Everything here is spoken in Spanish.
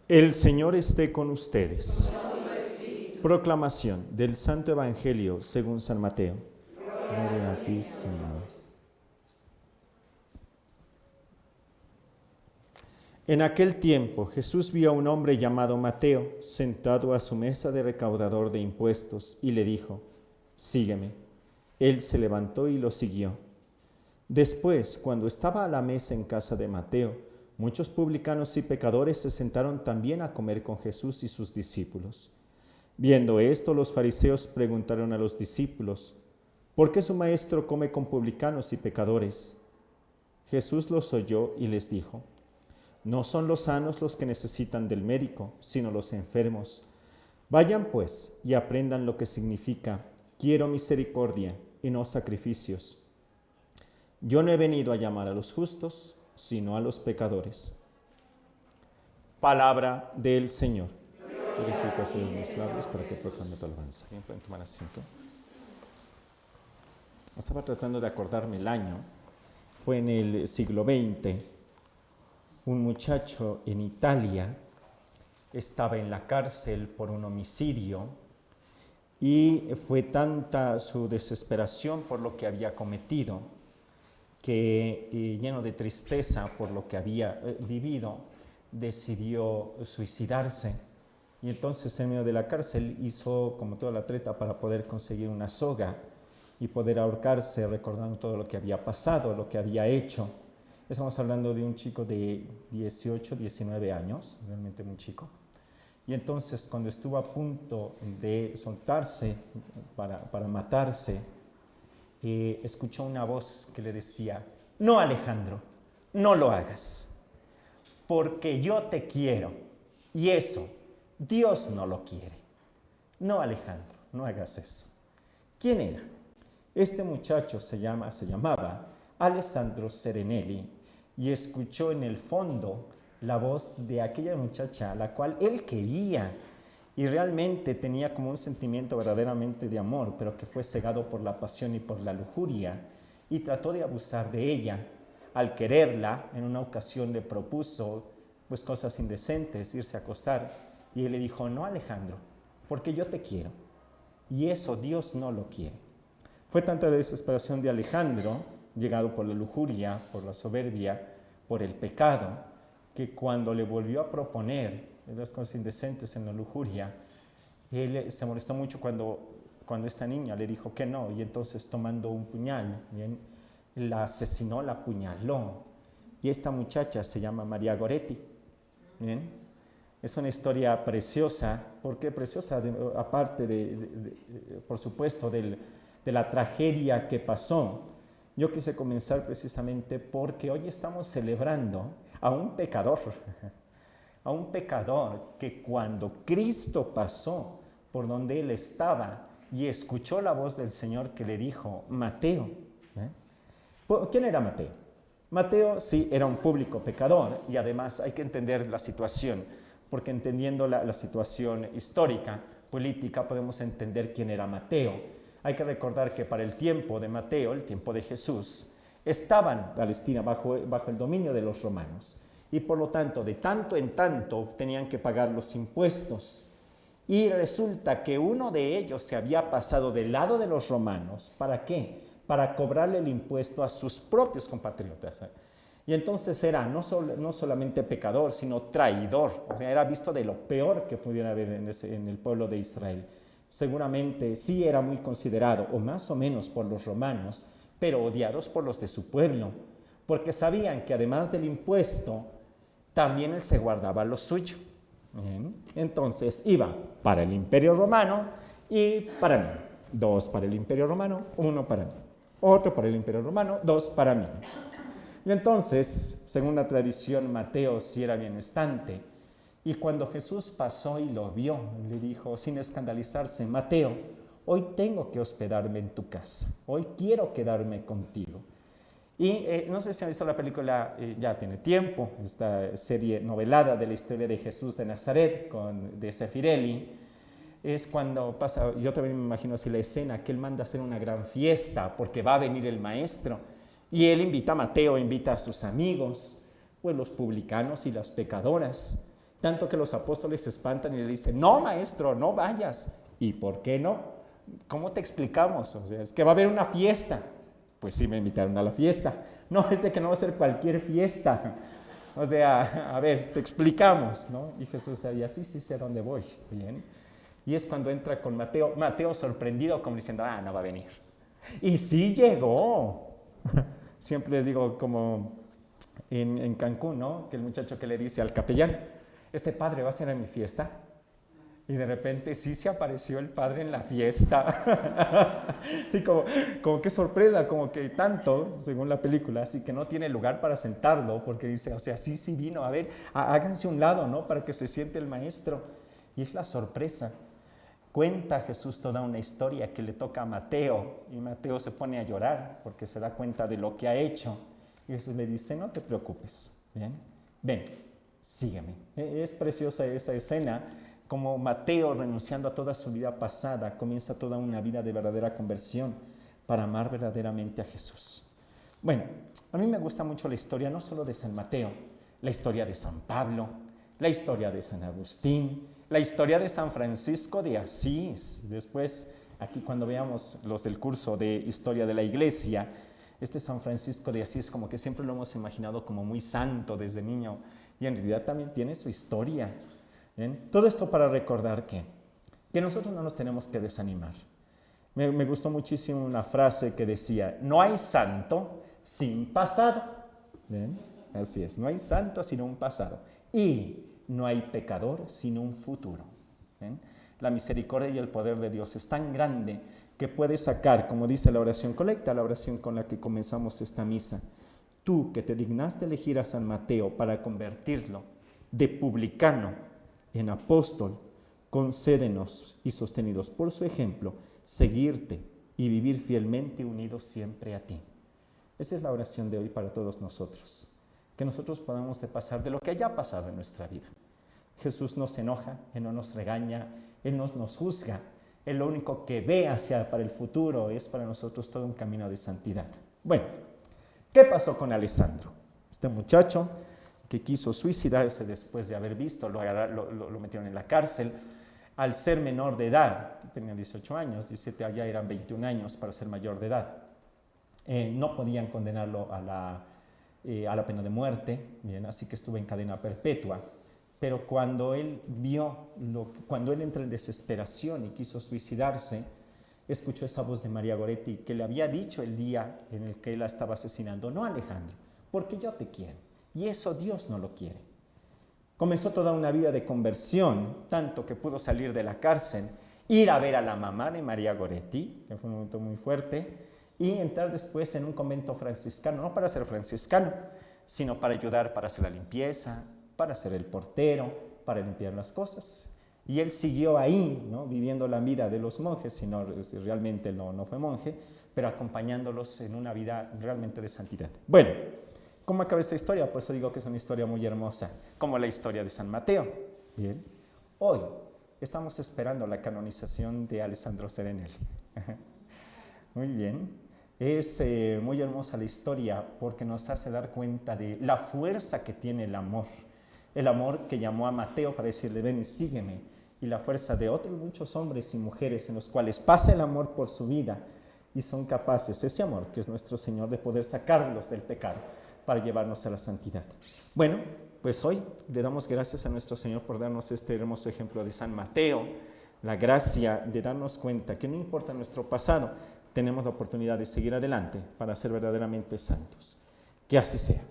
El Señor esté con ustedes. Proclamación del Santo Evangelio según San Mateo. Gloria a ti, Señor. En aquel tiempo Jesús vio a un hombre llamado Mateo sentado a su mesa de recaudador de impuestos y le dijo: sígueme. Él se levantó y lo siguió. Después, cuando estaba a la mesa en casa de Mateo, muchos publicanos y pecadores se sentaron también a comer con Jesús y sus discípulos. Viendo esto, los fariseos preguntaron a los discípulos: ¿por qué su maestro come con publicanos y pecadores? Jesús los oyó y les dijo: no son los sanos los que necesitan del médico, sino los enfermos. Vayan pues y aprendan lo que significa: quiero misericordia y no sacrificios. Yo no he venido a llamar a los justos, sino a los pecadores. Palabra del Señor. Purifícase de mis labios para que proclame tu alabanza. Bien, pueden tomar asiento. Estaba tratando de acordarme el año. Fue en el siglo XX. Un muchacho en Italia estaba en la cárcel por un homicidio y fue tanta su desesperación por lo que había cometido que, lleno de tristeza por lo que había vivido, decidió suicidarse. Y entonces en medio de la cárcel hizo como toda la treta para poder conseguir una soga y poder ahorcarse, recordando todo lo que había pasado, lo que había hecho. Estamos hablando de un chico de 18, 19 años, realmente muy chico. Y entonces, cuando estuvo a punto de soltarse para matarse, escuchó una voz que le decía: no, Alejandro, no lo hagas, porque yo te quiero, y eso Dios no lo quiere. No, Alejandro, no hagas eso. ¿Quién era? Este muchacho se llamaba Alessandro Serenelli, y escuchó en el fondo la voz de aquella muchacha a la cual él quería y realmente tenía como un sentimiento verdaderamente de amor, pero que fue cegado por la pasión y por la lujuria, y trató de abusar de ella. Al quererla, en una ocasión le propuso pues cosas indecentes, irse a acostar, y él le dijo: no, Alejandro, porque yo te quiero, y eso Dios no lo quiere. Fue tanta la desesperación de Alejandro, llegado por la lujuria, por la soberbia, por el pecado, que cuando le volvió a proponer las cosas indecentes en la lujuria, él se molestó mucho cuando esta niña le dijo que no, y entonces, tomando un puñal, ¿bien?, la asesinó, la apuñaló. Y esta muchacha se llama María Goretti. ¿Bien? Es una historia preciosa. ¿Por qué preciosa? Aparte por supuesto, de la tragedia que pasó. Yo quise comenzar precisamente porque hoy estamos celebrando a un pecador que cuando Cristo pasó por donde él estaba y escuchó la voz del Señor que le dijo: Mateo. ¿Quién era Mateo? Mateo sí era un público pecador, y además hay que entender la situación, porque entendiendo la situación histórica, política, podemos entender quién era Mateo. Hay que recordar que para el tiempo de Mateo, el tiempo de Jesús, estaban Palestina bajo el dominio de los romanos, y por lo tanto, de tanto en tanto, tenían que pagar los impuestos. Y resulta que uno de ellos se había pasado del lado de los romanos. ¿Para qué? Para cobrarle el impuesto a sus propios compatriotas. Y entonces era no solamente pecador, sino traidor. O sea, era visto de lo peor que pudiera haber en el pueblo de Israel. Seguramente sí era muy considerado, o más o menos, por los romanos, pero odiados por los de su pueblo, porque sabían que además del impuesto, también él se guardaba lo suyo. Bien. Entonces iba para el Imperio Romano y para mí. 2 para el Imperio Romano, 1 para mí. Otro para el Imperio Romano, 2 para mí. Y entonces, según la tradición, Mateo sí era bienestante. Y cuando Jesús pasó y lo vio, le dijo, sin escandalizarse: Mateo, hoy tengo que hospedarme en tu casa. Hoy quiero quedarme contigo. Y no sé si han visto la película, ya tiene tiempo, esta serie novelada de la historia de Jesús de Nazaret, de Zeffirelli. Es cuando pasa, yo también me imagino así la escena, que él manda a hacer una gran fiesta porque va a venir el maestro. Y él invita a Mateo, invita a sus amigos, pues los publicanos y las pecadoras. Tanto que los apóstoles se espantan y le dicen, no, maestro, no vayas. ¿Y por qué no? ¿Cómo te explicamos? O sea, es que va a haber una fiesta. Pues sí, me invitaron a la fiesta. No, es de que no va a ser cualquier fiesta. O sea, a ver, te explicamos, ¿no? Y Jesús sabía, sí sé a dónde voy. Bien. Y es cuando entra con Mateo, Mateo sorprendido, como diciendo, no va a venir. Y sí llegó. Siempre les digo, como en Cancún, ¿no? Que el muchacho que le dice al capellán, este padre va a ser en mi fiesta. Y de repente sí se apareció el padre en la fiesta. Sí, como que sorpresa, como que tanto, según la película, así que no tiene lugar para sentarlo, porque dice, o sea, sí vino, a ver, háganse un lado, ¿no? Para que se siente el maestro. Y es la sorpresa. Cuenta Jesús toda una historia que le toca a Mateo, y Mateo se pone a llorar porque se da cuenta de lo que ha hecho. Y Jesús le dice, no te preocupes, ¿bien? Ven, sígueme. Es preciosa esa escena, como Mateo, renunciando a toda su vida pasada, comienza toda una vida de verdadera conversión para amar verdaderamente a Jesús. Bueno, a mí me gusta mucho la historia no solo de San Mateo, la historia de San Pablo, la historia de San Agustín, la historia de San Francisco de Asís. Después, aquí cuando veamos los del curso de Historia de la Iglesia, este San Francisco de Asís como que siempre lo hemos imaginado como muy santo desde niño, y en realidad también tiene su historia. ¿Bien? Todo esto para recordar que nosotros no nos tenemos que desanimar. Me gustó muchísimo una frase que decía, no hay santo sin pasado. ¿Bien? Así es, no hay santo sin un pasado. Y no hay pecador sin un futuro. ¿Bien? La misericordia y el poder de Dios es tan grande que puede sacar, como dice la oración colecta, la oración con la que comenzamos esta misa, tú que te dignaste elegir a San Mateo para convertirlo de publicano en apóstol, concédenos y sostenidos por su ejemplo, seguirte y vivir fielmente unidos siempre a ti. Esa es la oración de hoy para todos nosotros, que nosotros podamos pasar de lo que haya pasado en nuestra vida. Jesús no se enoja, Él no nos regaña, Él no nos juzga, Él lo único que ve para el futuro es para nosotros todo un camino de santidad. Bueno, ¿qué pasó con Alessandro? Este muchacho que quiso suicidarse después de haber visto, lo metieron en la cárcel, al ser menor de edad, tenía 18 años, 17 allá eran 21 años para ser mayor de edad. No podían condenarlo a la pena de muerte, bien, así que estuvo en cadena perpetua. Pero cuando él cuando él entra en desesperación y quiso suicidarse, escuchó esa voz de María Goretti que le había dicho el día en el que él la estaba asesinando, no Alejandro, porque yo te quiero. Y eso Dios no lo quiere. Comenzó toda una vida de conversión, tanto que pudo salir de la cárcel, ir a ver a la mamá de María Goretti, que fue un momento muy fuerte, y entrar después en un convento franciscano, no para ser franciscano, sino para ayudar para hacer la limpieza, para ser el portero, para limpiar las cosas. Y él siguió ahí, ¿no? Viviendo la vida de los monjes, sino realmente no fue monje, pero acompañándolos en una vida realmente de santidad. Bueno, ¿cómo acaba esta historia? Por eso digo que es una historia muy hermosa, como la historia de San Mateo. Bien, hoy estamos esperando la canonización de Alessandro Serenelli. Muy bien, es muy hermosa la historia porque nos hace dar cuenta de la fuerza que tiene el amor que llamó a Mateo para decirle, ven y sígueme, y la fuerza de otros muchos hombres y mujeres en los cuales pasa el amor por su vida y son capaces, ese amor que es nuestro Señor, de poder sacarlos del pecado para llevarnos a la santidad. Bueno, pues hoy le damos gracias a nuestro Señor por darnos este hermoso ejemplo de San Mateo, la gracia de darnos cuenta que no importa nuestro pasado, tenemos la oportunidad de seguir adelante para ser verdaderamente santos. Que así sea.